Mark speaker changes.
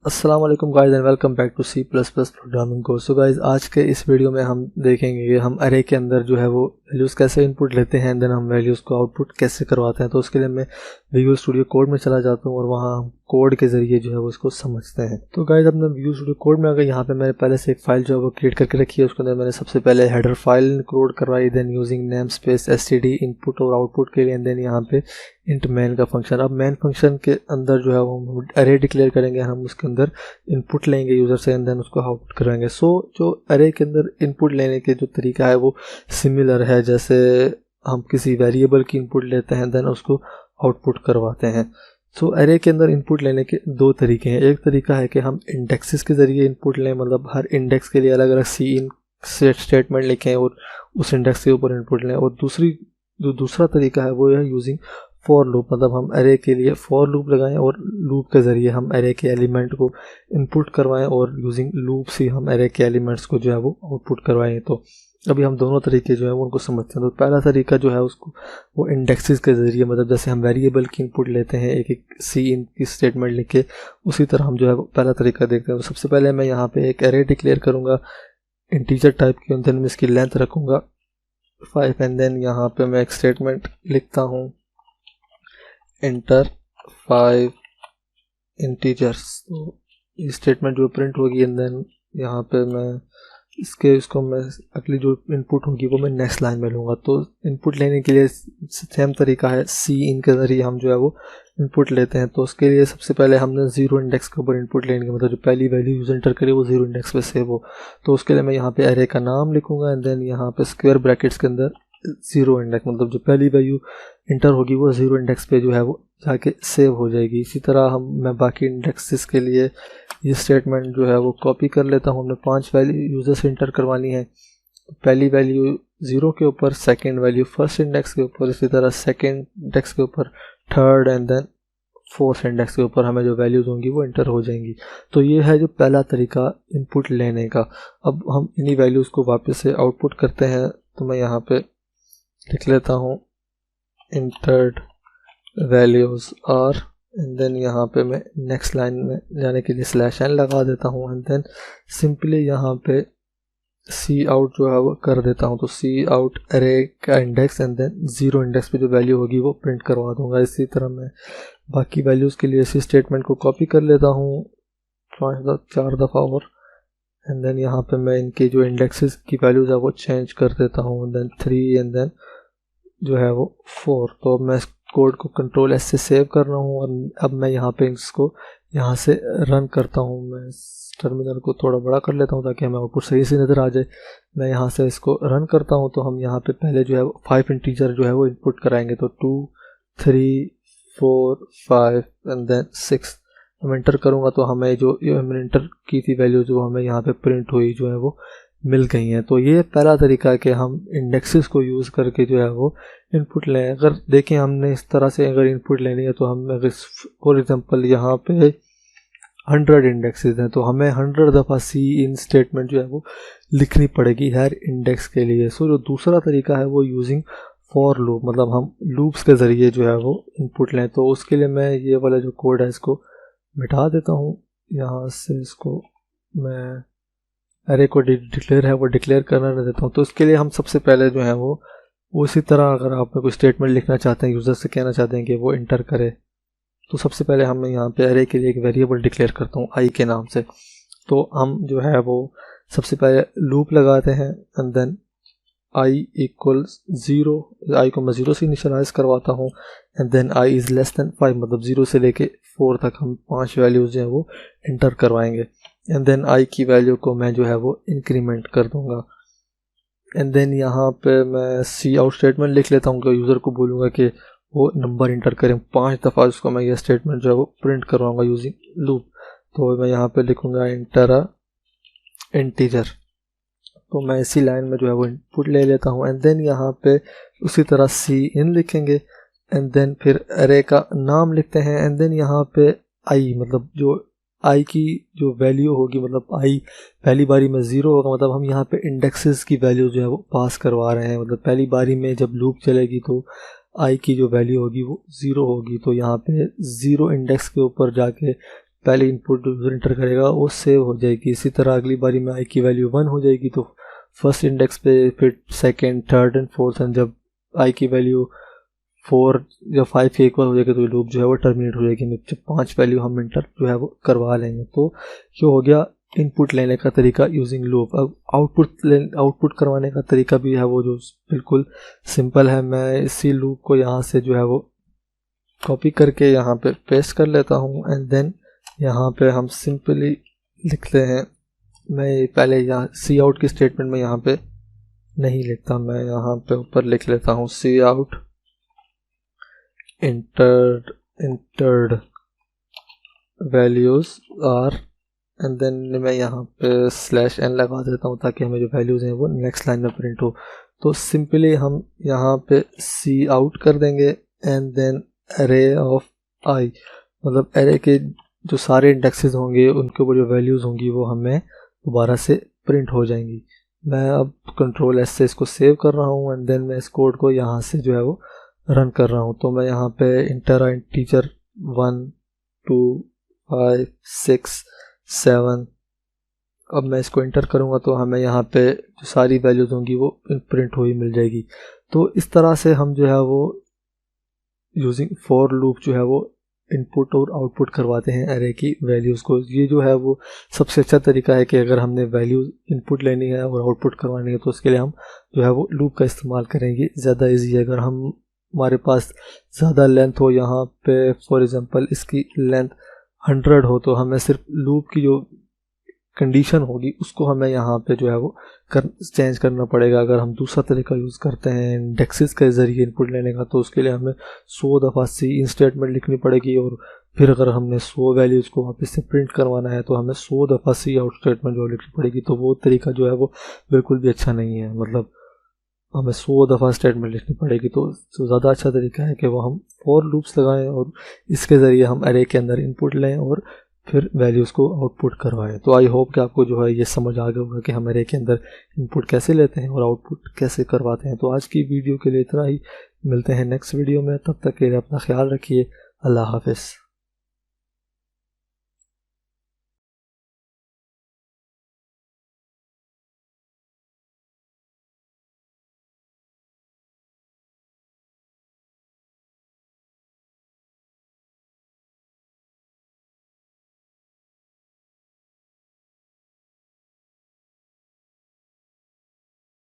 Speaker 1: अस्सलाम वालेकुम guys and welcome back to C plus plus programming course. So guys, आज के इस वीडियो में हम देखेंगे कि हम अरे के अंदर जो है वो वैल्यूज़ कैसे इनपुट लेते हैं, देन हम वैल्यूज़ को आउटपुट कैसे करवाते हैं। तो उसके लिए मैं विजुअल स्टूडियो कोड में चला जाता हूँ और वहाँ हम कोड के ज़रिए जो है वो इसको समझते हैं। तो गाइस, अपने विजुअल स्टूडियो कोड में अगर यहाँ पे मैंने पहले से एक फाइल जो है वो क्रिएट करके रखी है, उसके अंदर मैंने सबसे पहले हेडर फाइल इंक्लूड करवाई, then using namespace STD input और आउटपुट के लिए, एंड देन यहाँ पे इंट मैन का फंक्शन। अब मैन फंक्शन के अंदर जो है वो हम अरे डिक्लेयर करेंगे, हम उसके अंदर इनपुट लेंगे यूज़र से एंड देन उसको आउटपुट कराएंगे। सो जो अरे के अंदर इनपुट लेने के जो तरीका है वो सिमिलर है, जैसे हम किसी वेरिएबल की इनपुट लेते हैं देन उसको आउटपुट करवाते हैं। सो अरे के अंदर इनपुट लेने के दो तरीके हैं। एक तरीका है कि हम इंडेक्सेस के ज़रिए इनपुट लें, मतलब हर इंडेक्स के लिए अलग अलग सी इन स्टेटमेंट लिखें और उस इंडेक्स के ऊपर इनपुट लें। और दूसरा तरीका है वो है यूजिंग फॉर लूप, मतलब हम अरे के लिए फॉर लूप लगाएं और लूप के ज़रिए हम अरे के एलिमेंट को इनपुट करवाएं और यूजिंग लूप से हम अरे के एलिमेंट्स को जो है वो आउटपुट करवाएं। तो अभी हम दोनों तरीके जो है वो उनको समझते हैं। तो पहला तरीका जो है उसको वो इंडेक्सेस के ज़रिए, मतलब जैसे हम वेरिएबल की इनपुट लेते हैं एक एक सी इन की स्टेटमेंट लिख के, उसी तरह हम जो है वो पहला तरीका देखते हैं। तो सबसे पहले मैं यहाँ पे एक अरे डिक्लेयर करूँगा इंटीजर टाइप की, देन मैं इसकी लेंथ रखूँगा 5 एंड देन यहाँ पे मैं एक स्टेटमेंट लिखता हूँ इंटर 5 इंटीजर्स। तो ये स्टेटमेंट जो प्रिंट होगी एंड देन यहाँ पे मैं इसको मैं अगली जो इनपुट होगी वो मैं नेक्स्ट लाइन में लूँगा। तो इनपुट लेने के लिए सेम तरीका है, सी इन के ज़रिए हम जो है वो इनपुट लेते हैं। तो उसके लिए सबसे पहले हमने जीरो इंडेक्स के ऊपर इनपुट लेंगे, मतलब जो पहली वैल्यू यूज़र एंटर करे वो जीरो इंडेक्स पे सेव हो। तो उसके लिए मैं यहाँ पे अरे का नाम लिखूँगा एंड देन यहाँ पे स्क्वायर ब्रैकेट्स के अंदर जीरो इंडेक्स, मतलब जो पहली वैल्यू इंटर होगी वो जीरो इंडेक्स पे जो है वो जाके सेव हो जाएगी। इसी तरह मैं बाकी इंडेक्सेस के लिए ये स्टेटमेंट जो है वो कॉपी कर लेता हूँ। हमने 5 वैल्यू यूज़र से इंटर करवानी है, पहली वैल्यू 0 के ऊपर, सेकंड वैल्यू फर्स्ट इंडेक्स के ऊपर, इसी तरह सेकंड इंडेक्स के ऊपर, third and then fourth index के ऊपर हमें जो वैल्यूज़ होंगी वो इंटर हो जाएंगी। तो ये है जो पहला तरीका इनपुट लेने का। अब हम इन्हीं वैल्यूज़ को वापस से आउटपुट करते हैं। तो मैं यहाँ पे लिख लेता हूँ entered values are and then यहाँ पे मैं नेक्स्ट लाइन में जाने के लिए स्लैश एन लगा देता हूँ एंड देन सिंपली यहाँ पे सी आउट जो है वो कर देता हूँ। तो सी आउट अरे का index and than zero index पे जो वैल्यू होगी वो प्रिंट करवा दूंगा। इसी तरह मैं बाकी वैल्यूज़ के लिए इसी स्टेटमेंट को कॉपी कर लेता हूँ 4 दफ़ा और एंड देन यहाँ पे मैं इनकी जो इंडेक्सेस की वैल्यूज़ है वो चेंज कर देता हूँ, देन 3 एंड देन जो है वो 4। तो मैं इस कोड को कंट्रोल एस से सेव कर रहा हूँ और अब मैं यहाँ पे इसको यहाँ से रन करता हूँ। मैं टर्मिनल को थोड़ा बड़ा कर लेता हूँ ताकि हमें आउटपुट सही से नज़र आ जाए। मैं यहाँ से इसको रन करता हूँ। तो हम यहाँ पे पहले जो है 5 इंटीजर जो है वो इनपुट कराएंगे। तो 2 3 4 5 एंड देन 6 हम इंटर करूँगा तो हमें जो हमने इंटर की थी वैल्यू जो हमें यहाँ पे प्रिंट हुई जो है वो मिल गई हैं। तो ये पहला तरीका है कि हम इंडेक्सेस को यूज़ करके जो है वो इनपुट लें। अगर देखें हमने इस तरह से अगर इनपुट लेनी है तो हम अगर फॉर एग्जांपल यहाँ पे 100 इंडेक्सेस हैं तो हमें 100 दफ़ा सी इन स्टेटमेंट जो है वो लिखनी पड़ेगी हर इंडेक्स के लिए। सो जो दूसरा तरीका है वो यूजिंग फॉर लूप, मतलब हम लूप्स के ज़रिए जो है वो इनपुट लें। तो उसके लिए मैं ये वाला जो कोड है इसको मिटा देता हूँ यहाँ से, इसको मैं अरे को डिक्लेयर है वो डिक्लेयर करना नहीं देता हूँ। तो इसके लिए हम सबसे पहले जो है वो उसी तरह अगर आप कोई स्टेटमेंट लिखना चाहते हैं, यूज़र से कहना चाहते हैं कि वो इंटर करे, तो सबसे पहले हम यहाँ पे अरे के लिए एक वेरिएबल डिक्लेयर करता हूँ आई के नाम से। तो हम जो है वो सबसे पहले लूप लगाते हैं and then I equals 0, I को मैं 0 से इनिशियलाइज करवाता हूँ and then I is less than 5, मतलब 0 से लेके 4 तक हम 5 वैल्यूज़ जो है वो इंटर करवाएंगे एंड देन आई की वैल्यू को मैं जो है वो इंक्रीमेंट कर दूंगा एंड देन यहाँ पे मैं सी आउट स्टेटमेंट लिख लेता हूँ। कि यूज़र को बोलूँगा कि वो नंबर इंटर करें 5 दफ़ा, उसको मैं ये स्टेटमेंट जो है वो प्रिंट करवाऊँगा यूजिंग लूप। तो मैं यहाँ पे लिखूँगा इंटर इंटीजर। तो मैं इसी लाइन में जो है वो इनपुट ले लेता हूँ एंड देन यहाँ पे उसी तरह सी इन लिखेंगे एंड देन फिर अरे का नाम लिखते हैं एंड देन यहाँ पे आई, मतलब जो आई की जो वैल्यू होगी, मतलब आई पहली बारी में 0 होगा, मतलब हम यहाँ पे इंडेक्सेस की वैल्यू जो है वो पास करवा रहे हैं। मतलब पहली बारी में जब लूप चलेगी तो आई की जो वैल्यू होगी वो 0 होगी। तो यहाँ पे 0 इंडेक्स के ऊपर जाके पहली इनपुट जो यूज़र इंटर करेगा वो सेव हो जाएगी। इसी तरह अगली बारी में आई की वैल्यू 1 हो जाएगी तो फर्स्ट इंडेक्स पे, फिर second, third and fourth, and जब आई की वैल्यू 4 या 5 के इक्वल हो जाएगी तो लूप जो है वो टर्मिनेट हो जाएगी। जब 5 वैल्यू हम इंटर जो है वो करवा लेंगे तो ये हो गया इनपुट लेने का तरीका यूजिंग लूप। अब आउटपुट करवाने का तरीका भी है वो जो बिल्कुल सिंपल है। मैं इसी लूप को यहाँ से जो है वो कॉपी करके यहाँ पे पेस्ट कर लेता हूँ एंड देन यहाँ पे हम सिंपली लिखते हैं, मैं पहले यहाँ सी आउट की स्टेटमेंट में यहाँ पे नहीं लिखता, मैं यहाँ पे ऊपर लिख लेता हूँ see out entered values are, and then मैं यहाँ पे /n लगा देता हूँ ताकि हमें जो वैल्यूज़ हैं वो नेक्स्ट लाइन में प्रिंट हो। तो सिंपली हम यहाँ पे सी आउट कर देंगे एंड देन array ऑफ आई, मतलब एरे के जो सारे इंडेक्सेस होंगे उनके ऊपर जो वैल्यूज़ होंगी वो हमें दोबारा से प्रिंट हो जाएंगी। मैं अब कंट्रोल S से इसको सेव कर रहा हूँ एंड देन मैं इस कोड को यहाँ से जो है वो रन कर रहा हूँ। तो मैं यहाँ पे इंटीजर 1 2 5 6 7, अब मैं इसको इंटर करूँगा तो हमें यहाँ पे जो सारी वैल्यूज़ होंगी वो प्रिंट हुई मिल जाएगी। तो इस तरह से हम जो है वो यूजिंग फॉर लूप जो है वो इनपुट और आउटपुट करवाते हैं एरे की वैल्यूज़ को। ये जो है वो सबसे अच्छा तरीका है कि अगर हमने वैल्यूज़ इनपुट लेनी है और आउटपुट करवानी है तो उसके लिए हम जो है वो लूप का इस्तेमाल करेंगे, ज़्यादा इजी है। अगर हमारे पास ज़्यादा लेंथ हो, यहाँ पे फॉर एग्ज़ाम्पल इसकी लेंथ 100 हो, तो हमें सिर्फ लूप की जो कंडीशन होगी उसको हमें यहाँ पे जो है वो चेंज करना पड़ेगा। अगर हम दूसरा तरीका यूज़ करते हैं इंडेक्सेस के ज़रिए इनपुट लेने का तो उसके लिए हमें 100 दफ़ा सी इन स्टेटमेंट लिखनी पड़ेगी, और फिर अगर हमने 100 वैल्यूज़ को वापस से प्रिंट करवाना है तो हमें 100 दफ़ा सी आउट स्टेटमेंट जो लिखनी पड़ेगी। तो वो तरीका जो है वो बिल्कुल भी अच्छा नहीं है, मतलब हमें 100 दफ़ा स्टेटमेंट लिखनी पड़ेगी। तो ज़्यादा अच्छा तरीका है कि वो हम फॉर लूप्स लगाएं और इसके ज़रिए हम एरे के अंदर इनपुट लें और फिर वैल्यूज़ को आउटपुट करवाएं। तो आई होप कि आपको जो है ये समझ आ गया होगा कि हम एरे के अंदर इनपुट कैसे लेते हैं और आउटपुट कैसे करवाते हैं। तो आज की वीडियो के लिए इतना ही, मिलते हैं नेक्स्ट वीडियो में, तब तक के लिए अपना ख्याल रखिए। अल्लाह हाफ़िज़।